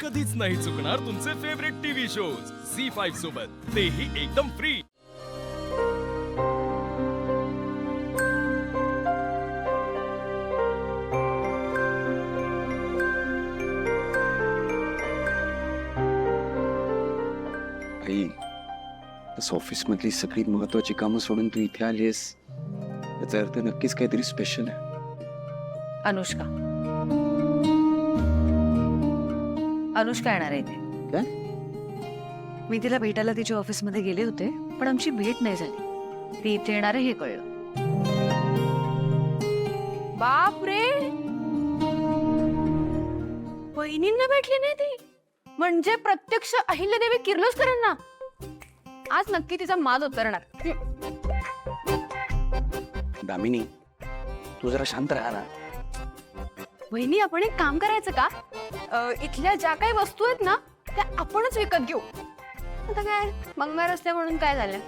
कधीच नाही चुकणार तुमचे फेवरेट टीव्ही शोज झी5 सोबत, तेही एकदम फ्री। आई, बस ऑफिस मधली सगळी महत्वाची कामं सोडून तू इथे आलीस, याचा अर्थ नक्कीच काहीतरी स्पेशल आहे। अनुष्का अनुष्का येणार आहे इथे। काय? मी तिला भेटायला तिच्या ऑफिस मध्ये गेले होते, पण आमची भेट नाही झाली। ती इथे येणार आहे हे कळलं। बाप रे, वहिनींना भेटली नाही ती, म्हणजे प्रत्यक्ष अहिल्यादेवी किर्लोस्करांना। आज नक्की तिचा माज उतरणार। दामिनी, तू जरा शांत राहा ना। वहिनी, आपण एक काम करायचं का? इथल्या ज्या काही वस्तू आहेत ना, त्या आपणच विकत घेऊ। आता काय बंगार असल्या म्हणून काय झालं?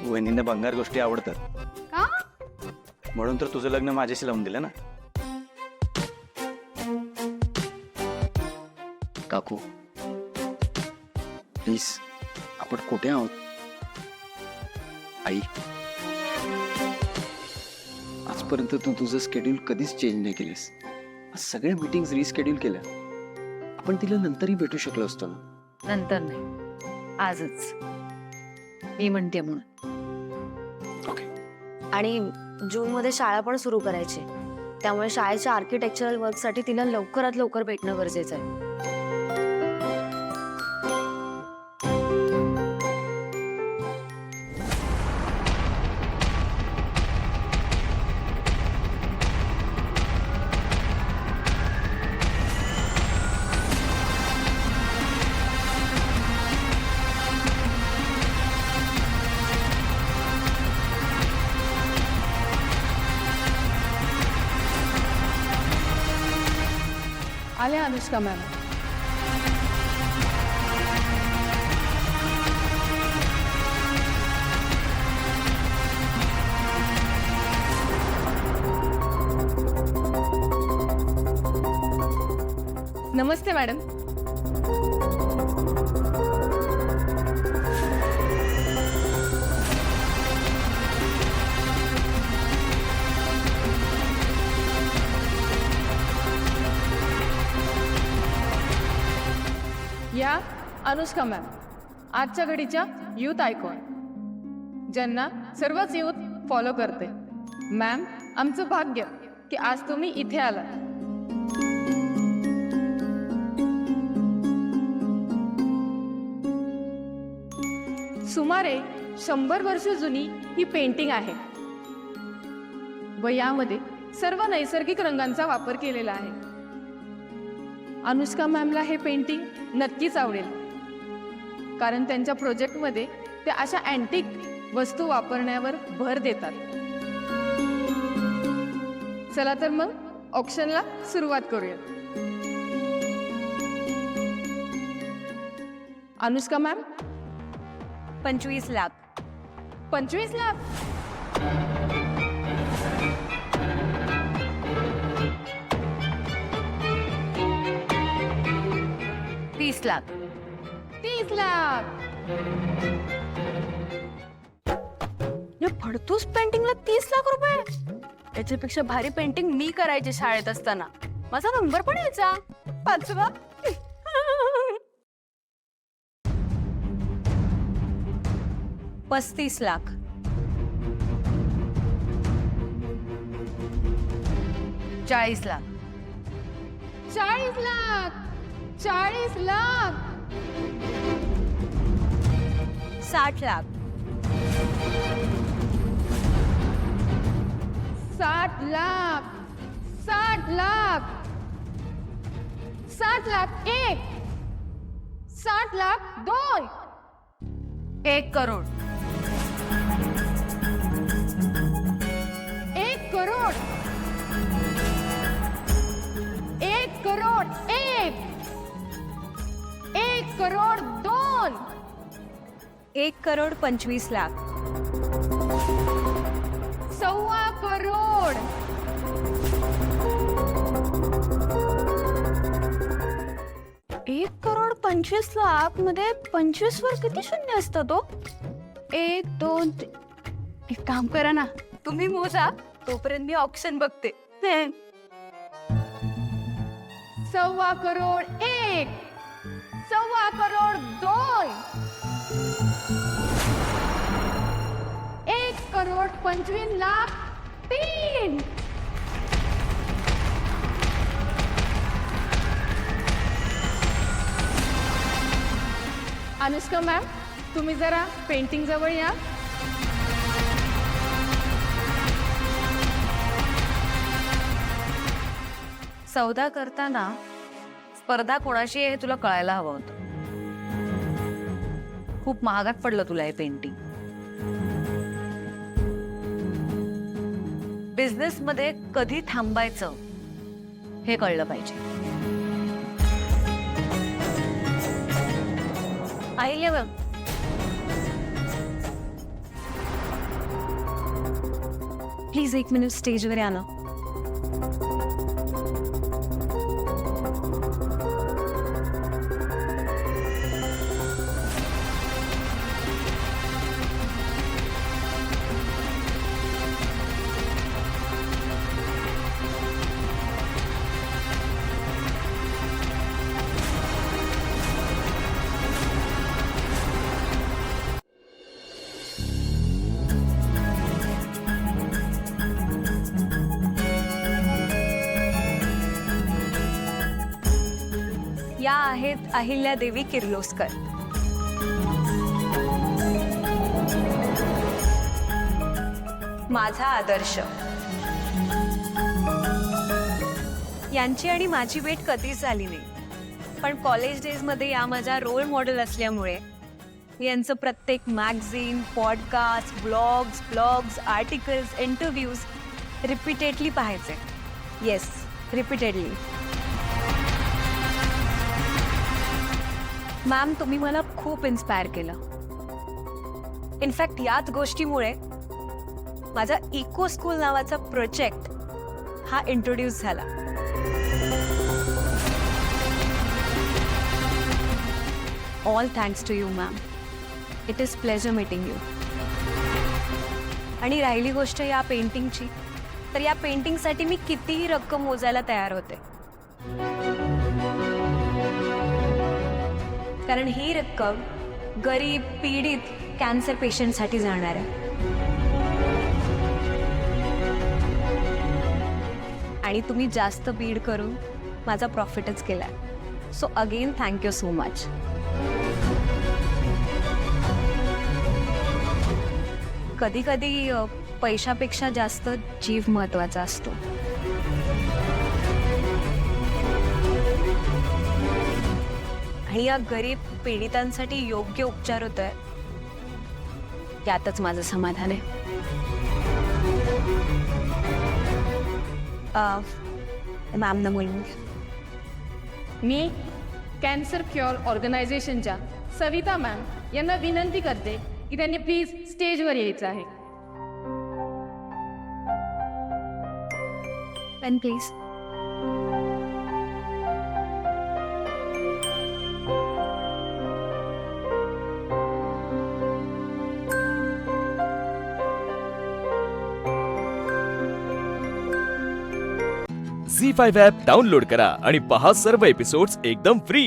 वहिनींना भंगार गोष्टी आवडतात, का? म्हणून तर तुझं लग्न माझ्याशी लावून दिलं ना। काकू प्लीज, आपण कुठे आहोत? आई, आजपर्यंत तू तुझं शेड्यूल कधीच चेंज नाही केलेस। आज सगळ्या मीटिंग्स रिस्केड्यूल केल्या, आपण तिला नंतरही भेटू शकलो असतो ना। नंतर नाही, आजच मी म्हणते म्हणून। ओके। आणि जून मध्ये शाळा पण सुरू करायची, त्यामुळे शाळेच्या आर्किटेक्चरल वर्कसाठी तिला लवकरात लवकर भेटणं गरजेचं आहे। आले अनुष्का मॅम। नमस्ते मॅडम। या अनुष्का मॅम, आजच्या घडीच्या यूथ आयकॉन, ज्यांना सर्वच यूथ फॉलो करते। मॅम, आमचं भाग्य की आज तुम्ही इथे आलात। सुमारे 100 वर्ष जुनी ही पेंटिंग आहे व यामध्ये सर्व नैसर्गिक रंगांचा वापर केलेला आहे। अनुष्का मॅमला हे पेंटिंग नक्कीच आवडेल, कारण त्यांच्या प्रोजेक्टमध्ये ते अशा अँटिक वस्तू वापरण्यावर भर देतात। चला तर मग ऑक्शनला सुरुवात करूया। अनुष्का मॅम, 25 लाख। 25 लाख? 30 लाख। 30 लाख? या फडतूस पेंटिंगला 30 लाख रुपये? याच्यापेक्षा भारी पेंटिंग मी करायची शाळेत असताना, माझा नंबर पण यायचा 5वा। 35 लाख। 40 लाख। 40 लाख? 40 लाख? 60 लाख। 60 लाख? 60 लाख? 60 लाख 1, 60 लाख 2, 1 करोड। 1 करोड? 1 करोड 1, 1 करोड 2, 1 करोड 25 लाख। 1.25 करोड। 1,25,00,000 मध्ये 25 वर किती शून्य असतं तो? 1 2 एक काम करा ना, तुम्ही मोजा, तोपर्यंत मी ऑप्शन बघते. 1.25 करोड 1, 1.25 करोड 2, 1,25,00,000 3. अनुष्का मॅम, तुम्ही जरा पेंटिंग जवळ या. सौदा करताना स्पर्धा कोणाशी आहे हे तुला कळायला हवं होतं. खूप महागात पडलं तुला हे पेंटिंग. बिझनेस मध्ये कधी थांबायचं हे कळलं पाहिजे. आईले बघ, प्लीज 1 मिनिट स्टेजवर या ना. या आहेत अहिल्यादेवी किर्लोस्कर. माझा आदर्श. यांची आणि माझी भेट कधीच झाली नाही, पण कॉलेज डेज मध्ये या माझ्या रोल मॉडेल असल्यामुळे यांचं प्रत्येक magazine, podcast, blogs, articles, interviews repeatedly पाहायचे. Yes, repeatedly. मॅम, तुम्ही मला खूप इन्स्पायर केलं. इनफॅक्ट याच गोष्टीमुळे माझा इको स्कूल नावाचा प्रोजेक्ट हा इंट्रोड्यूस झाला. All thanks to you ma'am. It is pleasure meeting you. आणि राहिली गोष्ट या पेंटिंगची, तर या पेंटिंगसाठी मी कितीही रक्कम मोजायला तयार होते, कारण ही रक्कम गरीब पीडित कॅन्सर पेशंटसाठी जाणार आहे. आणि तुम्ही जास्त बीड करून माझा प्रॉफिटच केलाय. So again thank you so much. कधी कधी पैशापेक्षा जास्त जीव महत्वाचा असतो. आणि या गरीब पीडितांसाठी योग्य उपचार होत आहे, यातच माझं समाधान आहे. मॅम न बोलून मी कॅन्सर क्युअर ऑर्गनायझेशनच्या सविता मॅम यांना विनंती करते की त्यांनी प्लीज स्टेजवर यायचं आहे. Pen please. Zee five app download करा आणि पहा सर्व एपिसोड्स एकदम फ्री.